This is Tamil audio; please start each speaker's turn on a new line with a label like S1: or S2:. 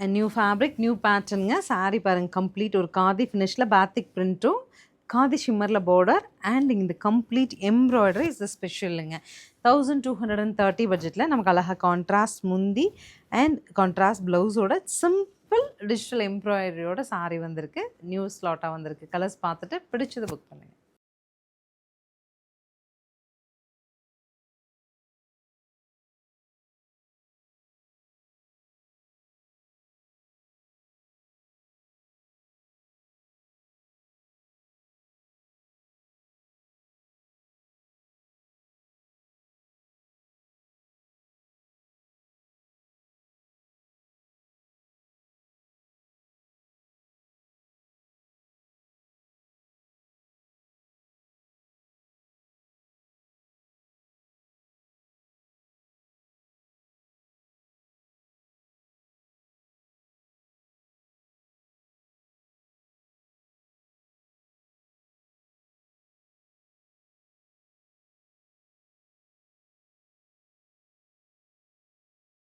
S1: நியூ ஃபேப்ரிக் நியூ பேட்டர்னுங்க. சாரீ பாருங்கள் கம்ப்ளீட் ஒரு காதி ஃபினிஷில் பேத்திக் பிரிண்ட்டும் காதி ஷிம்மரில் பார்டர் அண்ட் இந்த கம்ப்ளீட் எம்ப்ராய்டரி இஸ் த ஸ்பெஷலுங்க. 1230 பட்ஜெட்டில் நமக்கு அழகாக கான்ட்ராஸ்ட் முந்தி அண்ட் கான்ட்ராஸ்ட் ப்ளவுஸோட சிம்பிள் டிஜிட்டல் எம்ப்ராய்டரியோட சாரீ வந்திருக்கு. நியூ ஸ்லாட்டாக வந்திருக்கு. கலர்ஸ் பார்த்துட்டு பிடிச்சது புக் பண்ணுங்கள்.